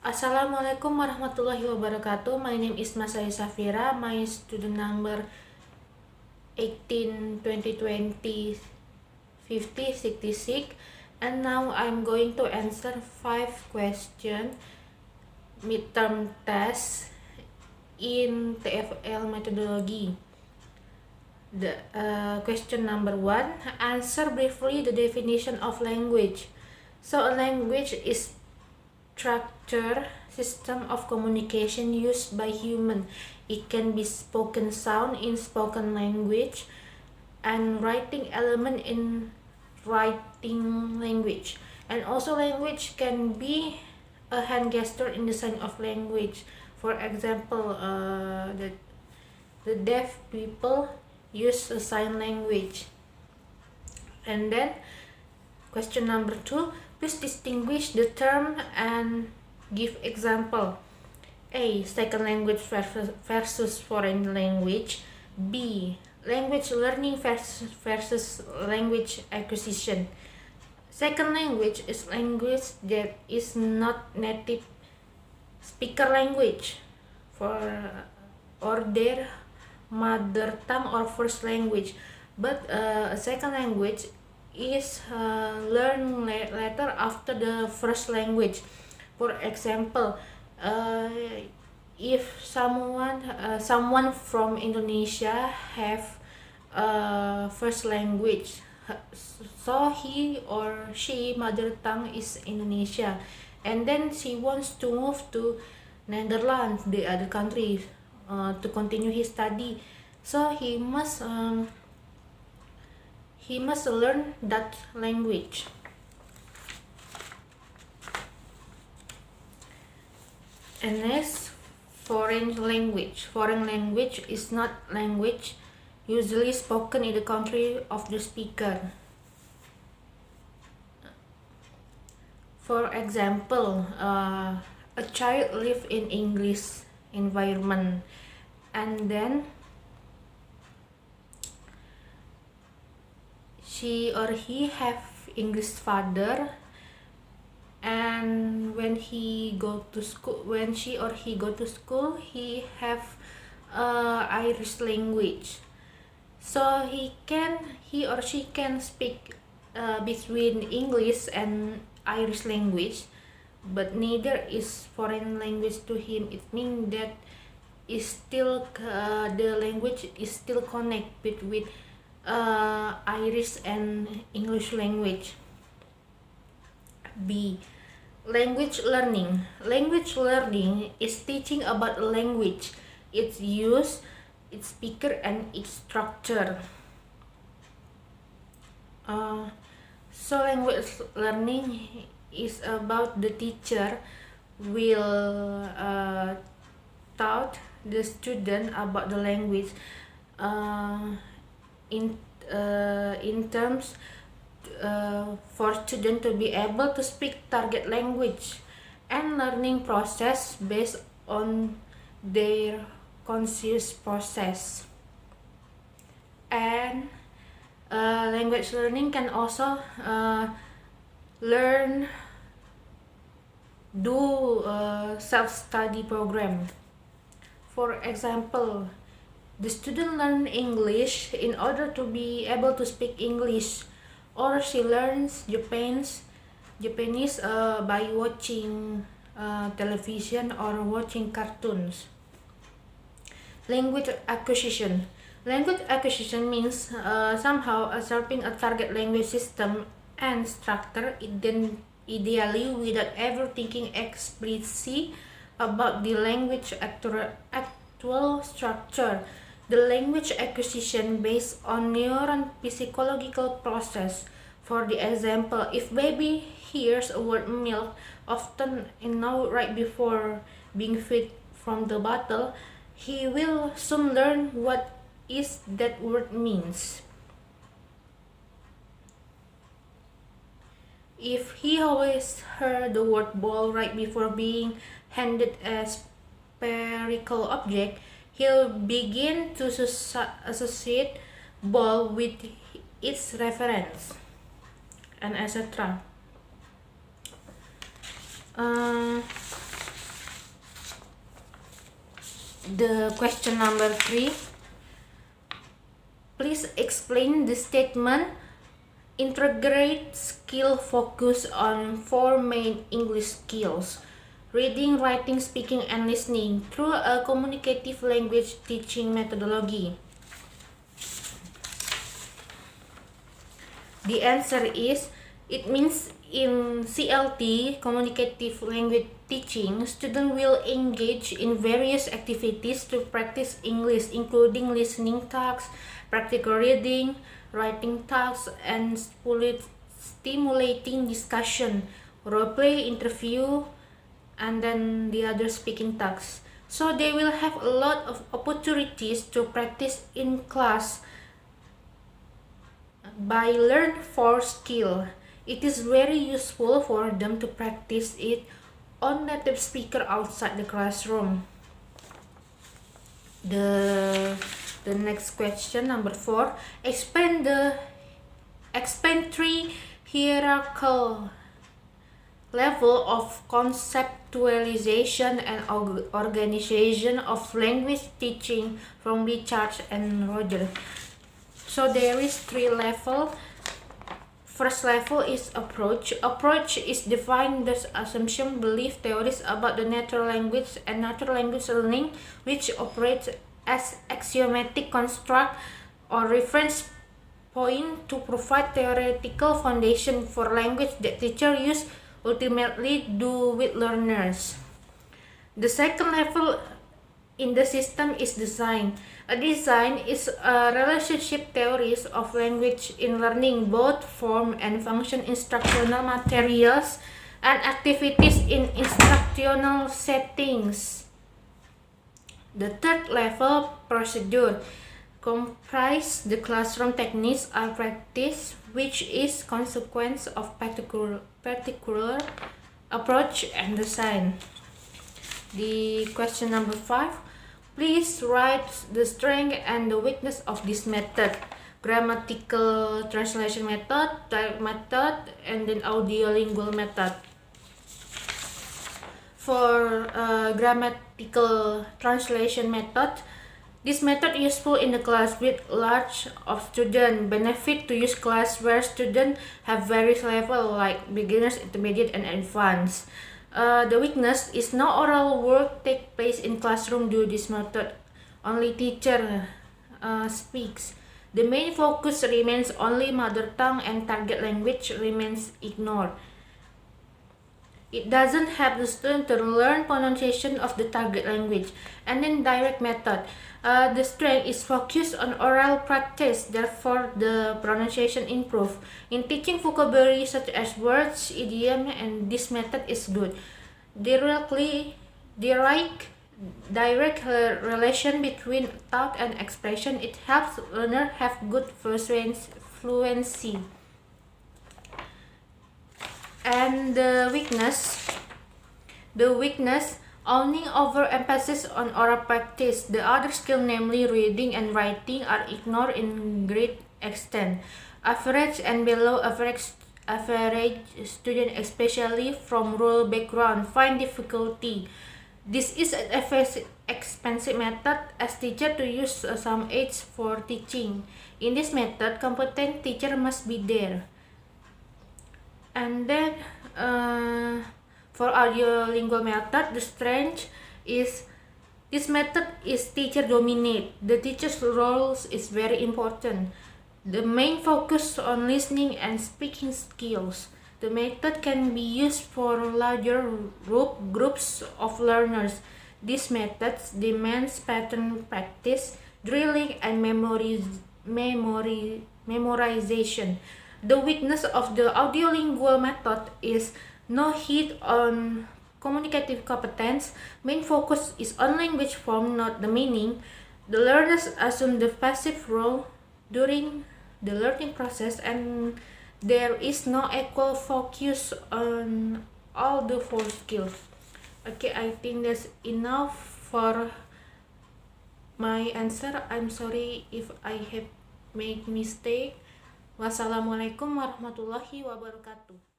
Assalamualaikum warahmatullahi wabarakatuh. My name is Masai Safira. My student number 18 2020 50 66, and now I'm going to answer 5 questions midterm test in TFL methodology. The question number 1: answer briefly the definition of language. So a language is structure system of communication used by human. It can be spoken sound in spoken language and writing element in writing language. And also language can be a hand gesture in the sign of language. For example, the deaf people use a sign language. And then question number 2: please distinguish the term and give example. A. Second language versus foreign language. B. Language learning versus language acquisition. Second language is language that is not native speaker language or their mother tongue or first language, but a second language is learned later after the first language. For example, if someone from Indonesia have first language, so he or she mother tongue is Indonesia, and then she wants to move to Netherlands, the other country, to continue his study, so he must learn that language. And next, foreign language. Foreign language is not language usually spoken in the country of the speaker. For example, a child live in English environment, and then she or he have English father, and when she or he go to school, he have Irish language. So he or she can speak between English and Irish language, but neither is foreign language to him. It means that is still the language is still connected with Irish and English language. B. Language learning. Language learning is teaching about a language, its use, its speaker, and its structure. So language learning is about the teacher will taught the student about the language in terms for student to be able to speak target language, and learning process based on their conscious process. And language learning can also do self-study program. For example, the student learn English in order to be able to speak English, or she learns Japanese by watching television or watching cartoons. Language acquisition. Language acquisition means somehow absorbing a target language system and structure, then ideally without ever thinking explicitly about the language actual structure. The language acquisition based on neuron physiological process. For the example, if baby hears a word milk often and now right before being fed from the bottle, he will soon learn what is that word means. If he always heard the word ball right before being handed a spherical object, he'll begin to associate ball with its reference, and etc. The question number 3. Please explain the statement. Integrate skill focus on 4 main English skills: reading, writing, speaking, and listening through a communicative language teaching methodology. The answer is, it means in CLT, communicative language teaching, students will engage in various activities to practice English, including listening tasks, practical reading, writing tasks, and stimulating discussion, role-play, interview, and then the other speaking tasks. So they will have a lot of opportunities to practice in class by learn 4 skill. It is very useful for them to practice it on native speaker outside the classroom. The next question, number 4. Expand 3 hierarchical level of conceptualization and organization of language teaching from Richard and Roger. So there is 3 level. First level is approach. Approach is defined as assumption, belief, theories about the natural language and natural language learning, which operates as axiomatic construct or reference point to provide theoretical foundation for language that teachers use ultimately do with learners. The second level in the system is design. A design is a relationship theories of language in learning, both form and function, instructional materials, and activities in instructional settings. The third level, procedure, comprise the classroom techniques are practice, which is consequence of particular approach and design. The question number 5. Please write the strength and the weakness of this method: grammatical translation method, type method, and then audiolingual method. For grammatical translation method, this method useful in the class with large of students. Benefit to use class where students have various levels like beginners, intermediate, and advanced. The weakness is no oral work take place in classroom due to this method. Only teacher speaks. The main focus remains only mother tongue and target language remains ignored. It doesn't help the student to learn pronunciation of the target language. And then direct method. The strength is focused on oral practice, therefore the pronunciation improve. In teaching vocabulary such as words, idiom, and this method is good. Direct relation between thought and expression. It helps learner have good fluency. And the weakness owning overemphasis on oral practice. The other skill, namely reading and writing, are ignored in great extent. Average and below average students, especially from rural background, find difficulty. This is an expensive method as teacher to use some aids for teaching. In this method, competent teacher must be there. And then for audiolingual method, the strength is this method is teacher dominate. The teacher's role is very important. The main focus on listening and speaking skills. The method can be used for larger groups of learners. These methods demands pattern practice, drilling, and memorization. The weakness of the audiolingual method is no hit on communicative competence. Main focus is on language form, not the meaning. The learners assume the passive role during the learning process, and there is no equal focus on all the 4 skills. Okay, I think that's enough for my answer. I'm sorry if I have made mistake. Wassalamualaikum warahmatullahi wabarakatuh.